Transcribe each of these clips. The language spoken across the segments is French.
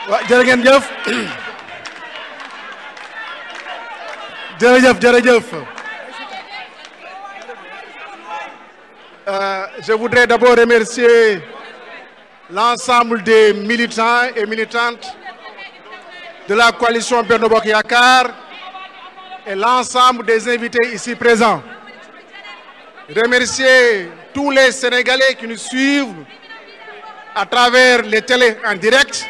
jërë ngeen jëf jërëjëf. Je voudrais d'abord remercier l'ensemble des militants et militantes de la coalition Benno Bokk Yakaar et l'ensemble des invités ici présents. Remercier tous les Sénégalais qui nous suivent à travers les télés en direct,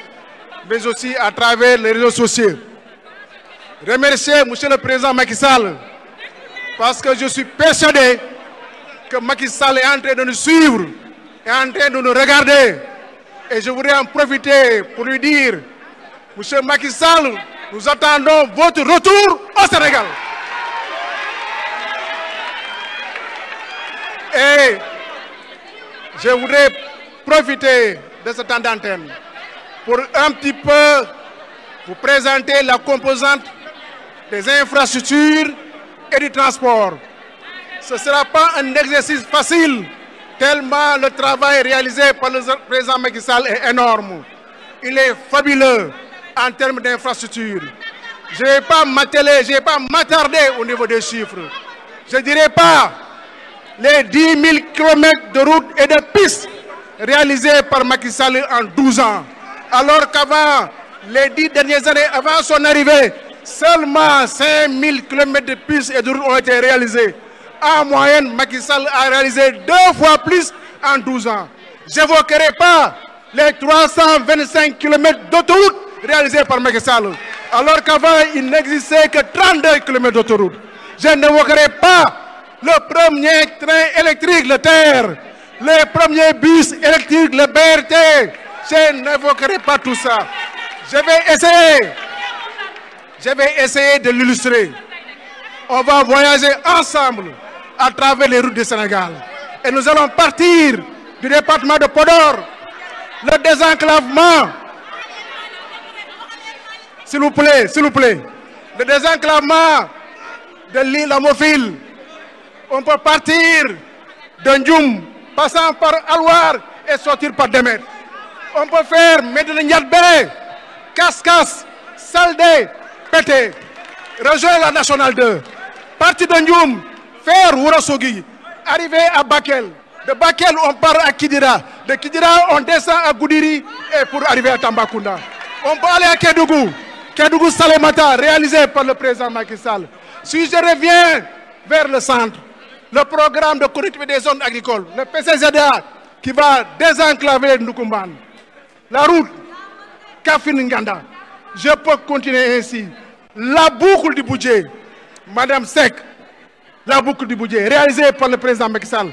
mais aussi à travers les réseaux sociaux. Remercier Monsieur le Président Macky Sall, parce que je suis persuadé que Macky Sall est en train de nous suivre, est en train de nous regarder. Et je voudrais en profiter pour lui dire, Monsieur Macky Sall, nous attendons votre retour au Sénégal. Et je voudrais profiter de ce temps d'antenne pour un petit peu vous présenter la composante des infrastructures et du transport. Ce ne sera pas un exercice facile, tellement le travail réalisé par le président Macky Sall est énorme. Il est fabuleux en termes d'infrastructures. Je ne vais pas m'attarder au niveau des chiffres. Je ne dirai pas les 10 000 kilomètres de routes et de pistes réalisés par Macky Sall en 12 ans. Alors qu'avant, les 10 dernières années, avant son arrivée, seulement 5 000 kilomètres de pistes et de routes ont été réalisés. En moyenne, Macky Sall a réalisé 2 fois plus en 12 ans. Je n'évoquerai pas les 325 kilomètres d'autoroute réalisés par Macky Sall, alors qu'avant, il n'existait que 32 kilomètres d'autoroute. Je n'évoquerai pas le premier train électrique, le TER, les premiers bus électriques, le BRT. Je n'évoquerai pas tout ça. Je vais essayer de l'illustrer. On va voyager ensemble à travers les routes du Sénégal. Et nous allons partir du département de Podor, le désenclavement. S'il vous plaît. Le désenclavement de l'île Amofil. On peut partir de Ndioum, passant par Alwar et sortir par Demet. On peut faire Médina Ndiadbé, Kaskas, Saldé, Pété, rejoindre la Nationale 2. Partir de Ndioum, faire Ourossogui, arriver à Bakel. De Bakel, on part à Kidira. De Kidira, on descend à Goudiri et pour arriver à Tambacounda. On peut aller à Kédougou Salémata, réalisé par le président Macky Sall. Si je reviens vers le centre, le programme de connectivité des zones agricoles, le PCZA, qui va désenclaver Ndoukoumane. La route Kaffrine-Nganda. Je peux continuer ainsi. La boucle du budget, Madame Seck, la boucle du budget, réalisée par le président Macky Sall.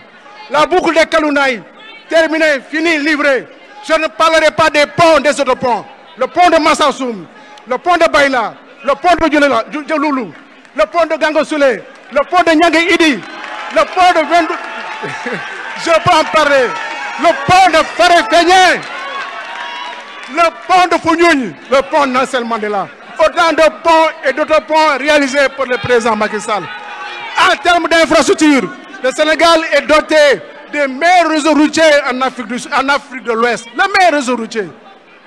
La boucle de Kalounaï, terminée, finie, livrée. Je ne parlerai pas des ponts, des autres ponts. Le pont de Massassoum, le pont de Baïla, le pont de Loulou, le pont de Gangosoulé, le pont de Niangue Idi, le pont de Vendou. Je peux en parler. Le pont de Faré-Feigné, le pont de Founioun, le pont Nelson Mandela. Autant de ponts et d'autres ponts réalisés par le président Macky Sall. En termes d'infrastructure, le Sénégal est doté des meilleurs réseaux routiers en Afrique de l'Ouest. Le meilleur réseau routier.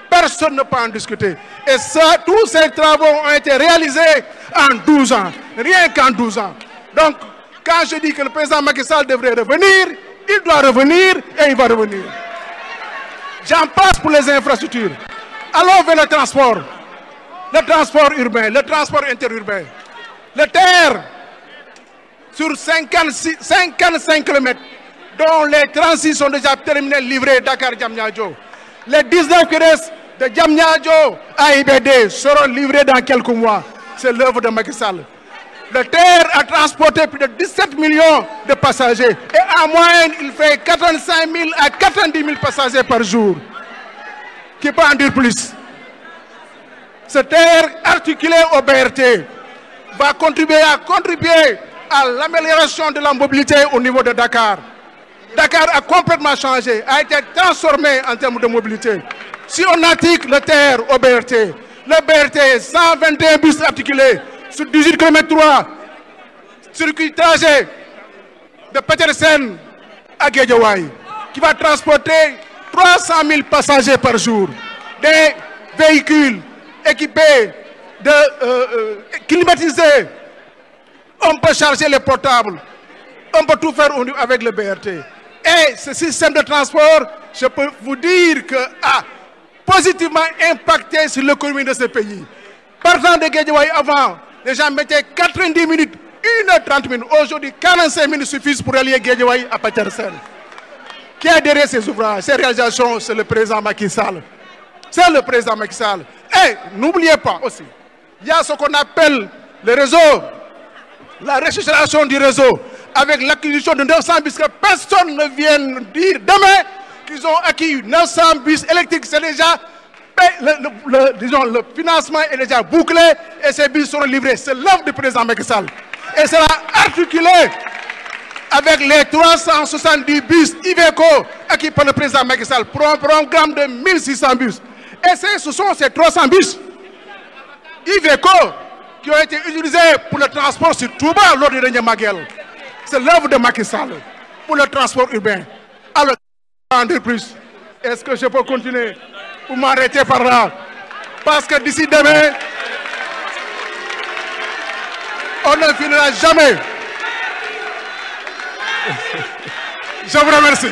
Personne ne peut en discuter. Et ça, tous ces travaux ont été réalisés en 12 ans. Rien qu'en 12 ans. Donc, quand je dis que le président Macky Sall devrait revenir, il doit revenir et il va revenir. J'en passe pour les infrastructures. Allons vers le transport. Le transport urbain, le transport interurbain. Le TER, sur 55 km, dont les 36 sont déjà terminés, livrés Dakar-Diamniadio. Les 19 qui restent de Diamniadio à IBD seront livrés dans quelques mois. C'est l'œuvre de Macky Sall. Le TER a transporté plus de 17 millions de passagers. Et en moyenne, il fait 85 000 à 90 000 passagers par jour. Qui peut en dire plus? Ce TER articulé au BRT va contribuer à l'amélioration de la mobilité au niveau de Dakar. Dakar a complètement changé, a été transformé en termes de mobilité. Si on articule le TER au BRT, le BRT, 121 bus articulés sur 18 km 3, circuit trajet de Petersen à Guédiawaye, qui va transporter 300 000 passagers par jour. Des véhicules équipés de climatisés. On peut charger les portables. On peut tout faire avec le BRT. Et ce système de transport, je peux vous dire que a positivement impacté sur l'économie de ce pays. Partant de Guédiawaye avant, les gens mettaient 90 minutes, 1h30 minutes. Aujourd'hui, 45 minutes suffisent pour allier Guédiawaye à Petersen. Qui a derrière ces ouvrages, ces réalisations, c'est le président Macky Sall. C'est le président Macky Sall. Et n'oubliez pas aussi, il y a ce qu'on appelle le réseau, la restructuration du réseau, avec l'acquisition de 900 bus, que personne ne vienne dire demain qu'ils ont acquis 900 bus électriques. C'est déjà, disons, le financement est déjà bouclé et ces bus seront livrés. C'est l'œuvre du président Macky Sall. Et sera articulé avec les 370 bus Iveco acquis par le président Macky Sall pour un programme de 1600 bus. Et ce sont ces 300 bus Iveco qui ont été utilisés pour le transport sur Touba lors du dernier Maguel. C'est l'œuvre de Macky Sall pour le transport urbain. Alors, de plus, est-ce que je peux continuer ou m'arrêter par là? Parce que d'ici demain, on ne finira jamais. Je vous remercie.